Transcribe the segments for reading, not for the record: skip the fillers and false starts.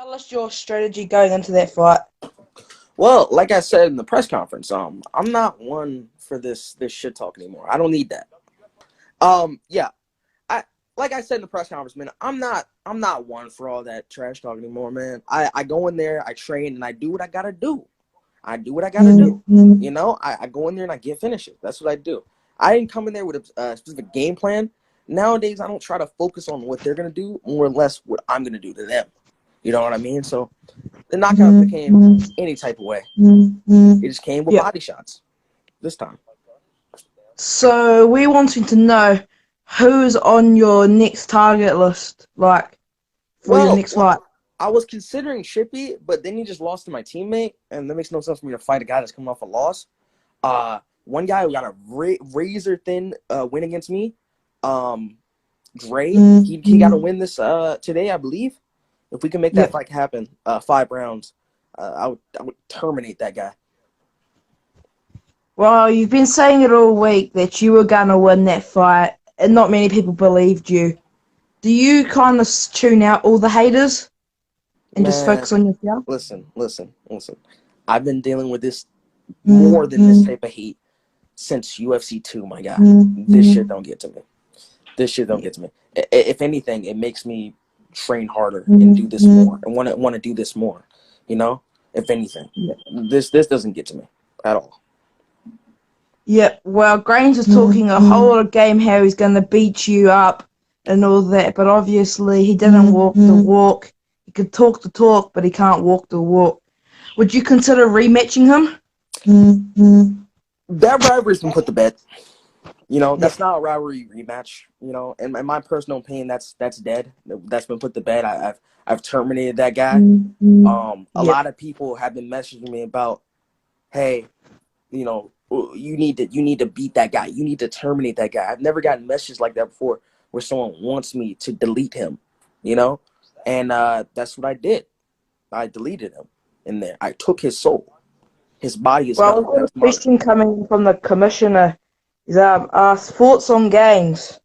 Tell us your strategy going into that fight. Well, like I said in the press conference, I'm not one for this shit talk anymore. I don't need that. Yeah, I like I said in the press conference, man. I'm not one for all that trash talk anymore, man. I go in there, I train, and I do what I gotta do. I do what I gotta do. You know, I go in there and I get finishes. That's what I do. I didn't come in there with a specific game plan. Nowadays, I don't try to focus on what they're gonna do, more or less what I'm gonna do to them. You know what I mean? So the knockout came any type of way. It just came with body shots this time. So we wanting to know who's on your next target list, like for your next fight. I was considering Shippy, but then he just lost to my teammate, and that makes no sense for me to fight a guy that's coming off a loss. One guy who got a razor thin win against me, Dre. He got a win this today, I believe. If we can make that fight happen, 5 rounds, I would terminate that guy. Well, you've been saying it all week that you were gonna win that fight, and not many people believed you. Do you kind of tune out all the haters and just focus on yourself? Listen. I've been dealing with this more than this type of hate since UFC 2, my guy. This shit don't get to me. If anything, it makes me train harder and do this more and want to do this more. You know, if anything, this doesn't get to me at all. Yeah, well, Grains is talking a whole lot of game how he's going to beat you up and all that, but obviously he didn't walk the walk. He could talk the talk, but he can't walk the walk. Would you consider rematching him? That rivalry's been put to bed. You know, that's not a rivalry rematch. You know, and in my personal opinion, that's dead. That's been put to bed. I've terminated that guy. A lot of people have been messaging me about, hey, you know, you need to beat that guy. You need to terminate that guy. I've never gotten messages like that before where someone wants me to delete him, you know? And that's what I did. I deleted him in there. I took his soul. His body is gone. Well, a question coming from the commissioner is thoughts on Gaines.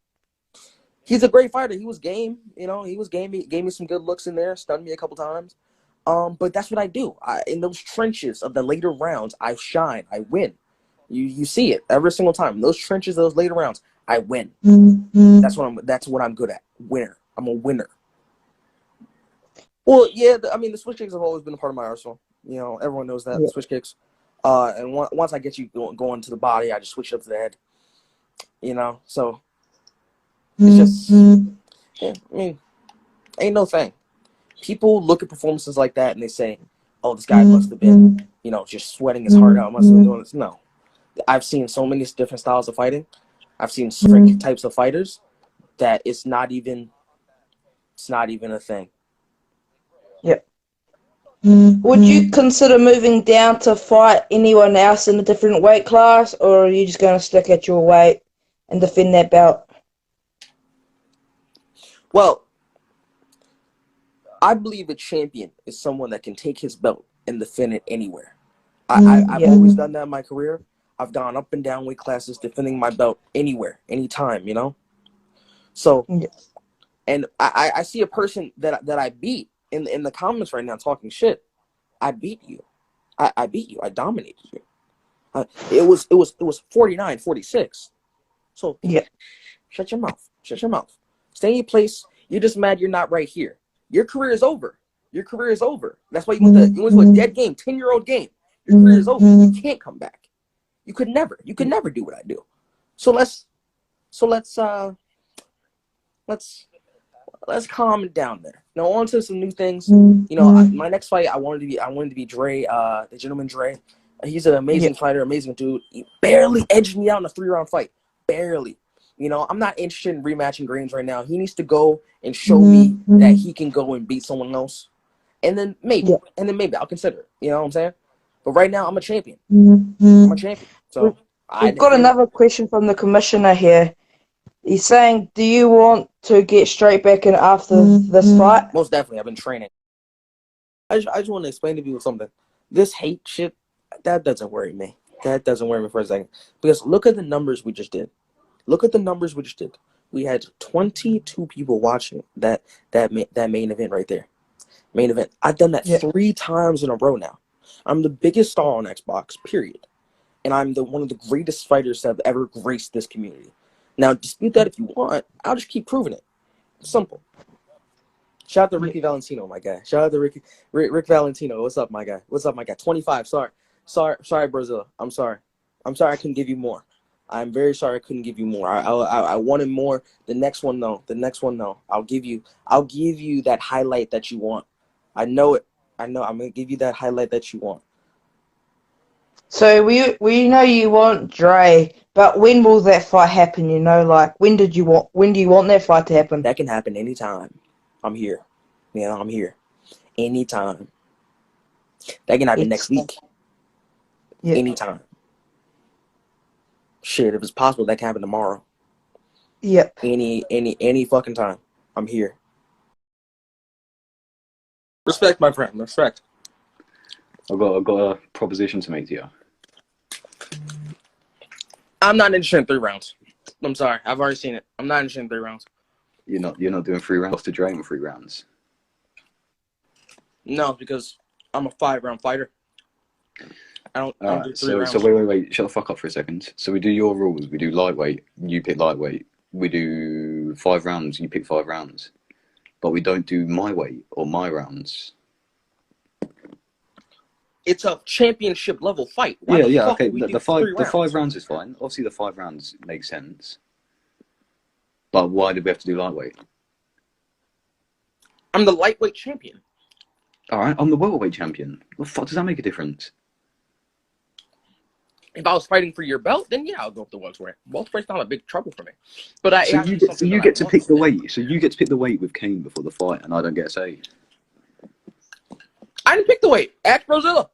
He's a great fighter. He was game. You know, he was game. He gave me some good looks in there, stunned me a couple times. But that's what I do. In those trenches of the later rounds, I shine. I win. You see it every single time. In those trenches, those later rounds, I win. That's what I'm good at. Winner. I'm a winner. Well, yeah. The switch kicks have always been a part of my arsenal. You know, everyone knows that the switch kicks. And once I get you going to the body, I just switch it up to the head. You know, so it's just. Yeah, I mean, ain't no thing. People look at performances like that and they say, "Oh, this guy must have been, you know, just sweating his heart out. Must have been doing this." No. I've seen so many different styles of fighting. I've seen different types of fighters that it's not even a thing. Yep. Would you consider moving down to fight anyone else in a different weight class, or are you just going to stick at your weight and defend that belt? Well, I believe a champion is someone that can take his belt and defend it anywhere. I've always done that in my career. I've gone up and down weight classes defending my belt anywhere, anytime, you know? So, and I see a person that I beat in the comments right now talking shit. I beat you. I beat you. I dominated you. It was 49-46. So, shut your mouth. Shut your mouth. Stay in your place. You're just mad you're not right here. Your career is over. Your career is over. That's why you went to a dead game, 10-year-old game. Your career is over. You can't come back. You could never do what I do. So let's calm it down there. Now on to some new things. You know, my next fight I wanted to be Dre, the gentleman Dre. He's an amazing fighter, amazing dude. He barely edged me out in a 3-round fight. Barely. You know, I'm not interested in rematching Grains right now. He needs to go and show me that he can go and beat someone else. And then maybe I'll consider it. You know what I'm saying? But right now I'm a champion. I'm a champion. So we've got another question from the commissioner here. He's saying, do you want to get straight back in after this fight? Most definitely. I've been training. I just want to explain to people something. This hate shit, that doesn't worry me. That doesn't worry me for a second. Because look at the numbers we just did. We had 22 people watching that main event right there. Main event. I've done that Yeah. 3 times in a row now. I'm the biggest star on Xbox, period. And I'm one of the greatest fighters that have ever graced this community. Now, dispute that if you want. I'll just keep proving it. Simple. Shout out to Ricky Valentino, my guy. Shout out to Rick Valentino. What's up, my guy? What's up, my guy? 25. Sorry, Brazil. I'm sorry I couldn't give you more. I'm very sorry I couldn't give you more. I wanted more. The next one, though. I'll give you that highlight that you want. I know it. I'm gonna give you that highlight that you want. So we know you want Dre, but when will that fight happen? You know, like when do you want that fight to happen? That can happen anytime. I'm here. I'm here. Anytime. That can happen next week. Yeah. Anytime. Shit, if it's possible, that can happen tomorrow. Yep. Any fucking time. I'm here. Respect, my friend. Respect. I've got a proposition to make to you. I'm not interested in 3 rounds. I'm sorry. I've already seen it. I'm not interested in 3 rounds. You're not doing 3 rounds to drain 3 rounds. No, because I'm a 5-round fighter. I don't do 3 rounds. So wait. Shut the fuck up for a second. So we do your rules. We do lightweight. You pick lightweight. We do 5 rounds. You pick 5 rounds. But we don't do my weight or my rounds. It's a championship level fight. Why okay. The 5 rounds is fine. Obviously, the 5 rounds make sense. But why did we have to do lightweight? I'm the lightweight champion. All right, I'm the welterweight champion. What the fuck does that make a difference? If I was fighting for your belt, then yeah, I'll go with the welterweight. Welterweight's not a big trouble for me. But so you get to pick the weight. So you get to pick the weight with Kane before the fight, and I don't get a say. I didn't pick the weight. Ask Brazilla.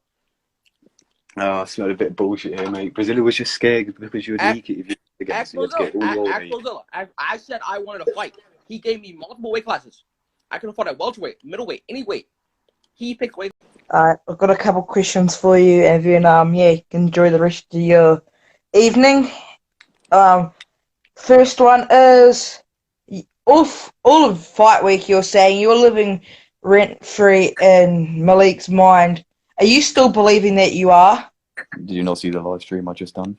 Oh, I smell a bit of bullshit here, mate. Brazil was just scared because you would leak it if you Ask Brazilla. I said I wanted to fight. He gave me multiple weight classes. I could have fought at welterweight, middleweight, any weight. He picked weight. I've got a couple questions for you, and then you can enjoy the rest of your evening. First one is all of Fight Week. You're saying you're living rent free in Malik's mind. Are you still believing that you are? Did you not see the live stream I just done?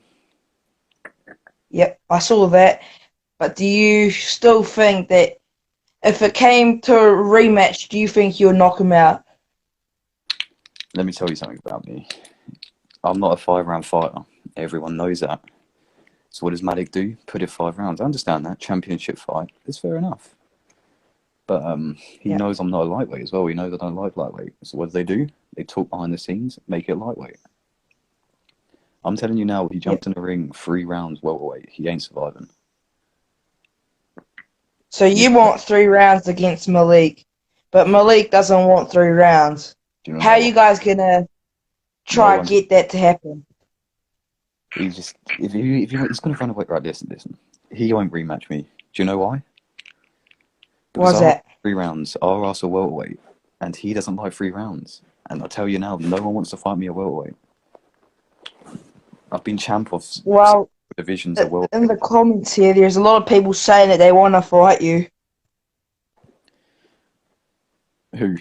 Yep, I saw that. But do you still think that if it came to a rematch, do you think you'll knock him out? Let me tell you something about me. I'm not a 5-round fighter. Everyone knows that. So what does Malik do? Put it 5 rounds. I understand that. Championship fight. It's fair enough. But he knows I'm not a lightweight as well. He knows I don't like lightweight. So what do? They talk behind the scenes, make it lightweight. I'm telling you now, he jumped in the ring 3 rounds welterweight. He ain't surviving. So you want 3 rounds against Malik, but Malik doesn't want 3 rounds. How are you guys gonna try and get that to happen? He's just he's gonna run away. Right, listen. He won't rematch me. Do you know why? Why's that? 3 rounds. I'll ask a welterweight, and he doesn't like 3 rounds. And I tell you now, no one wants to fight me a welterweight. I've been champ of divisions of welterweight. In the comments here, there's a lot of people saying that they want to fight you. Who?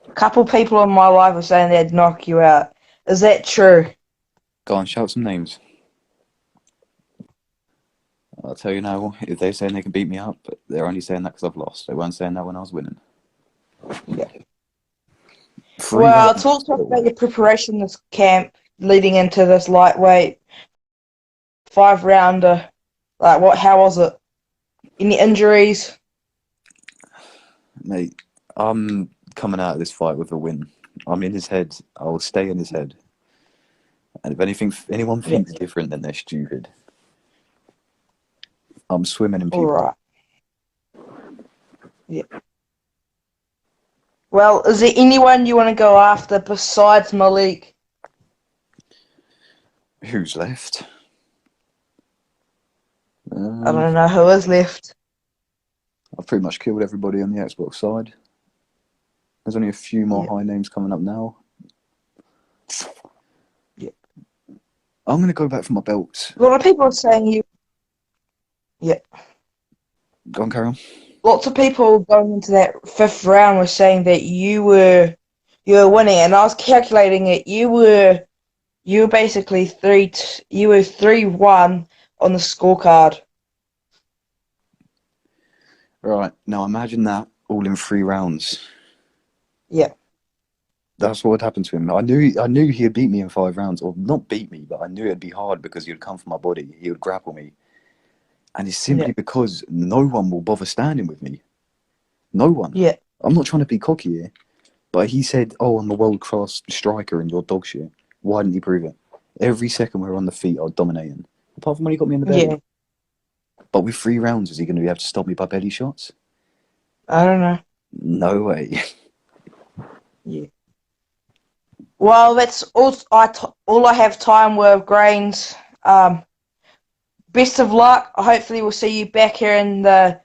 A couple people in my life are saying they'd knock you out. Is that true? Go on, shout some names. I'll tell you now, if they're saying they can beat me up, they're only saying that because I've lost. They weren't saying that when I was winning. Yeah. Well, talk to us about your preparation this camp leading into this lightweight 5-rounder. Like, how was it? Any injuries? Mate, I'm coming out of this fight with a win. I'm in his head. I will stay in his head. And if anyone thinks different, then they're stupid. I'm swimming in people. All right. Yeah. Well, is there anyone you want to go after besides Malik? Who's left? I don't know who is left. I've pretty much killed everybody on the Xbox side. There's only a few more high names coming up now. Yeah. I'm going to go back for my belts. A lot of people are saying you... Yeah. Go on, carry on. A lots of people going into that 5th round were saying that you were winning, and I was calculating it. You were basically 3-1 on the scorecard. Right, now imagine that all in 3 rounds. Yeah. That's what would happen to him. I knew he'd beat me in 5 rounds, or not beat me, but I knew it'd be hard because he would come for my body. He would grapple me. And it's simply because no one will bother standing with me. No one. Yeah. I'm not trying to be cocky here, but he said, "Oh, I'm a world-class striker and you're dog shit." Why didn't he prove it? Every second we were on the feet, I was dominating. Apart from when he got me in the belly. Yeah. But with 3 rounds, is he going to be able to stop me by belly shots? I don't know. No way. Yeah. Well, that's all I have time with, Grains. Best of luck. Hopefully we'll see you back here in the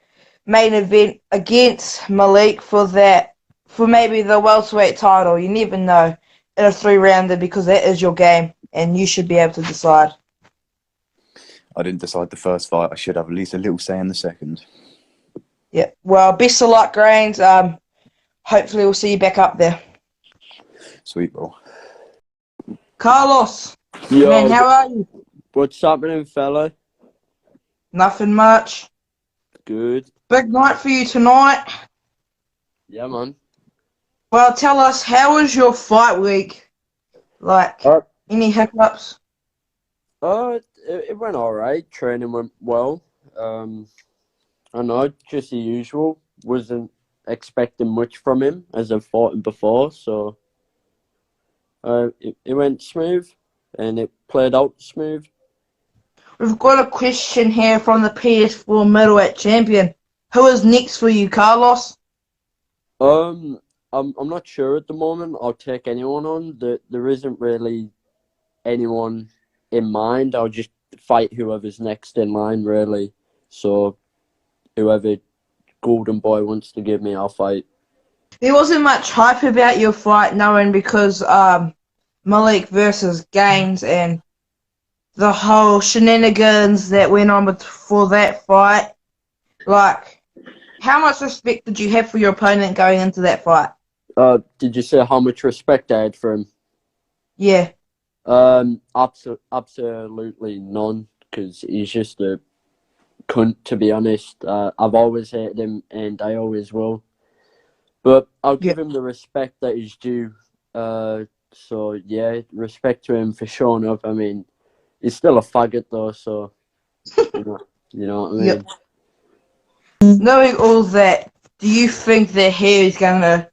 main event against Malik for maybe the welterweight title. You never know in a 3-rounder, because that is your game and you should be able to decide. I didn't decide the first fight. I should have at least a little say in the second. Yeah. Well, best of luck, Grains. Hopefully we'll see you back up there. Sweet, bro. Carlos. Yo, Man, how are you? what's happening, fella? Nothing much. Good. Big night for you tonight. Yeah, man. Well, tell us, how was your fight week? Like, any hiccups? It went alright. Training went well. I know, just the usual. Wasn't expecting much from him as I've fought him before, so it went smooth and it played out smooth. We've got a question here from the PS4 middleweight champion. Who is next for you, Carlos? I'm not sure at the moment. I'll take anyone on. There isn't really anyone in mind. I'll just fight whoever's next in line, really. So whoever Goldenboy wants to give me, I'll fight. There wasn't much hype about your fight, knowing because Malik versus Gaines and the whole shenanigans that went on for that fight. Like, how much respect did you have for your opponent going into that fight? Did you say how much respect I had for him? Yeah. Absolutely none, because he's just a cunt, to be honest. I've always hated him, and I always will. But I'll give him the respect that is due. So yeah, respect to him for showing up. I mean, he's still a faggot though, so you know what I mean. Yep. Knowing all that, do you think that he's gonna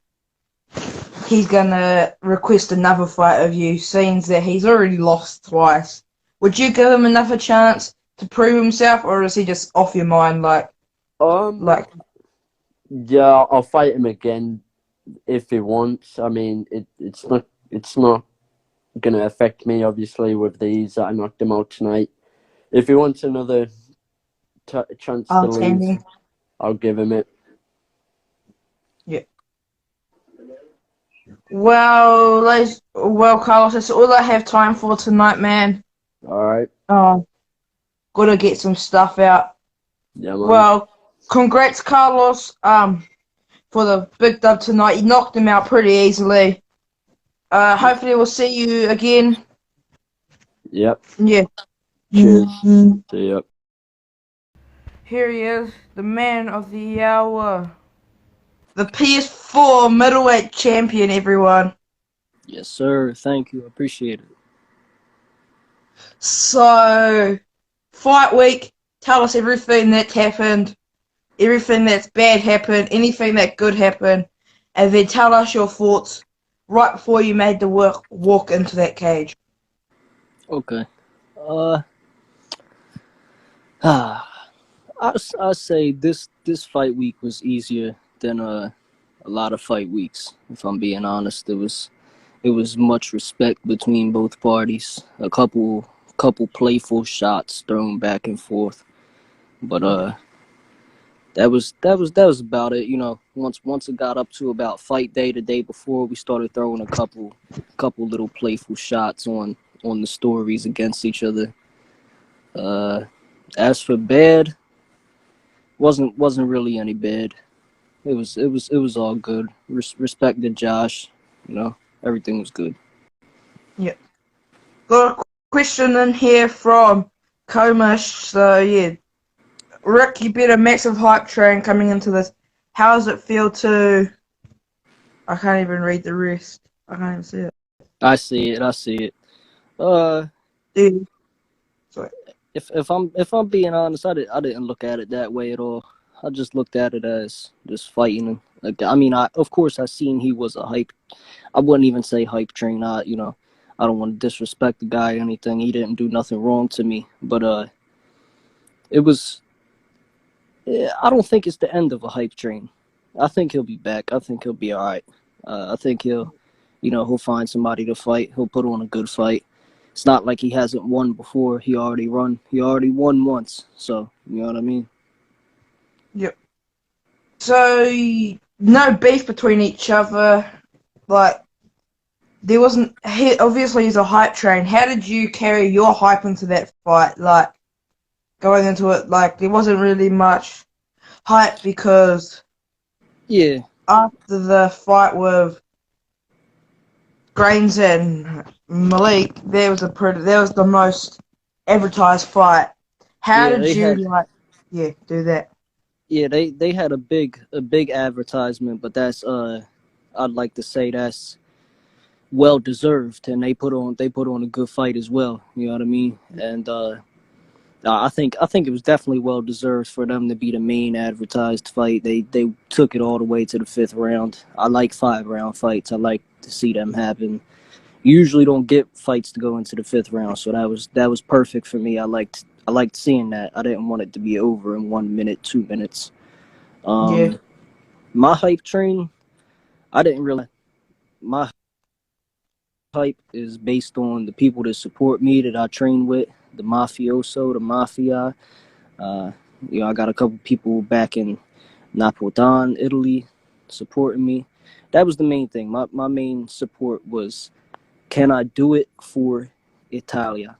request another fight of you, seeing that he's already lost twice? Would you give him another chance to prove himself, or is he just off your mind? Yeah, I'll fight him again if he wants. I mean, it's not gonna affect me, obviously, with these that I knocked him out tonight. If he wants another chance to lose, I'll give him it. Yeah. Well, Carlos, that's all I have time for tonight, man. All right. Gotta get some stuff out. Yeah, man. Well, congrats, Carlos, for the big dub tonight. You knocked him out pretty easily. Hopefully we'll see you again. Yep. Yeah. Cheers. See ya. Here he is, the man of the hour. The PS4 middleweight champion, everyone. Yes, sir. Thank you. Appreciate it. So, fight week, tell us everything that happened, everything that's bad happened, anything that good happened, and then tell us your thoughts right before you made the walk into that cage. Okay. I say this fight week was easier than a lot of fight weeks. If I'm being honest, it was much respect between both parties. A couple playful shots thrown back and forth, but that was about it. You know, once it got up to about fight day, the day before, we started throwing a couple little playful shots on the stories against each other. As for bad, wasn't really any bad. It was all good. Respected Josh, everything was good. Yeah. Got a question in here from Komish. So yeah, Rick, you've been a massive hype train coming into this. How does it feel to? I can't even read the rest. I can't even see it. I see it. Dude. Sorry. If I'm being honest, I didn't look at it that way at all. I just looked at it as just fighting. Like, I mean, of course I seen he was a hype. I wouldn't even say hype train. I don't want to disrespect the guy or anything. He didn't do nothing wrong to me. But it was. I don't think it's the end of a hype train. I think he'll be back. I think he'll be all right. I think he'll find somebody to fight. He'll put on a good fight. It's not like he hasn't won before. He already won once. So, you know what I mean? Yep. So, no beef between each other. Like, there wasn't. Obviously, he's a hype train. How did you carry your hype into that fight? Like, going into it, like, there wasn't really much hype because. Yeah. After the fight with Grains and Malik, there was the most advertised fight. How did you do that? Yeah, they had a big advertisement, but that's I'd like to say that's well deserved, and they put on a good fight as well. You know what I mean? And I think it was definitely well deserved for them to be the main advertised fight. They took it all the way to the 5th round. I like 5-round fights. I like to see them happen. Usually don't get fights to go into the 5th round, so that was perfect for me. I liked seeing that. I didn't want it to be over in 1 minute, 2 minutes. My hype train, I didn't really. My hype is based on the people that support me, that I train with, the mafioso, the mafia. I got a couple people back in Napoleon, Italy, supporting me. That was the main thing. My main support was, can I do it for Italia?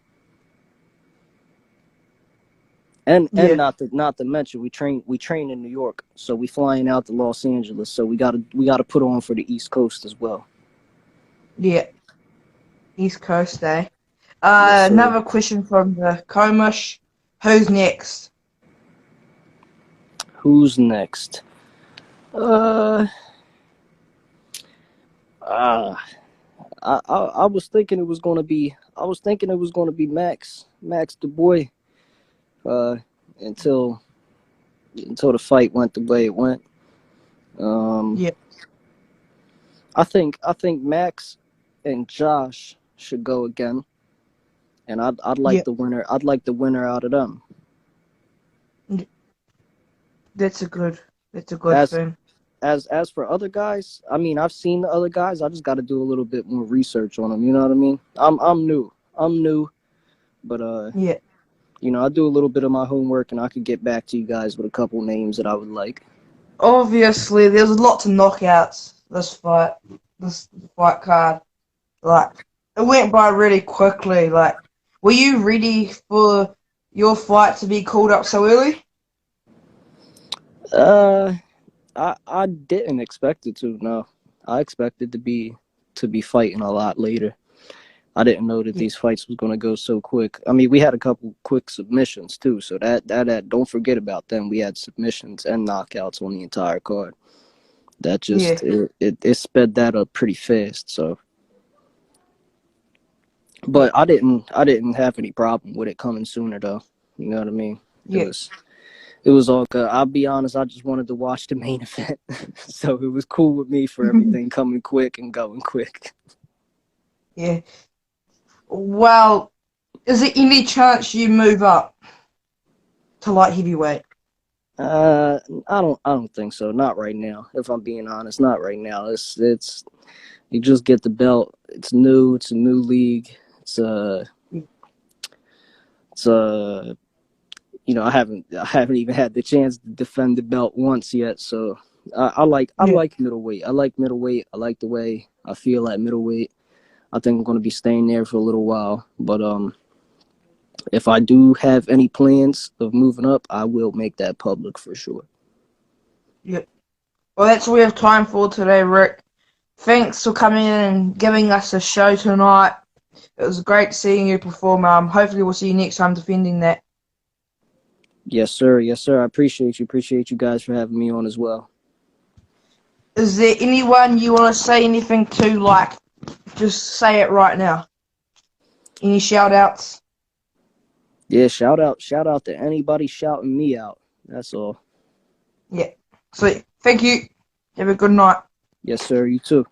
And not to mention, we train in New York, so we flying out to Los Angeles, so we gotta put on for the East Coast as well. Yeah, East Coast, eh? Yes, another question from the Komish. Who's next? Who's next? I was thinking it was gonna be Max the boy. Until the fight went the way it went. I think Max and Josh should go again, and I'd like the winner. I'd like the winner out of them. That's a good thing. As for other guys, I mean, I've seen the other guys. I just got to do a little bit more research on them. You know what I mean? I'm new, but I do a little bit of my homework, and I could get back to you guys with a couple names that I would like. Obviously, there's lots of knockouts this fight card. Like, it went by really quickly. Like, were you ready for your fight to be called up so early? I didn't expect it to. No, I expected to be fighting a lot later. I didn't know that these fights was going to go so quick. I mean, we had a couple quick submissions too, so that don't forget about them. We had submissions and knockouts on the entire card. That just it sped that up pretty fast. So, but I didn't have any problem with it coming sooner though. You know what I mean? It was all good. I'll be honest, I just wanted to watch the main event, so it was cool with me for everything coming quick and going quick. Yeah. Well, is there any chance you move up to light heavyweight? I don't think so. Not right now. If I'm being honest, not right now. It's you just get the belt. It's new. It's a new league. I haven't even had the chance to defend the belt once yet. So I like middleweight. I like middleweight. I like the way I feel at middleweight. I think I'm going to be staying there for a little while. But if I do have any plans of moving up, I will make that public for sure. Yep. Well, that's all we have time for today, Rick. Thanks for coming in and giving us a show tonight. It was great seeing you perform. Hopefully we'll see you next time defending that. Yes, sir. Yes, sir. I appreciate you. Appreciate you guys for having me on as well. Is there anyone you want to say anything to? Like, just say it right now. Any shout outs? Yeah, shout out to anybody shouting me out. That's all. Yeah. Sweet. Thank you. Have a good night. Yes, sir. You too.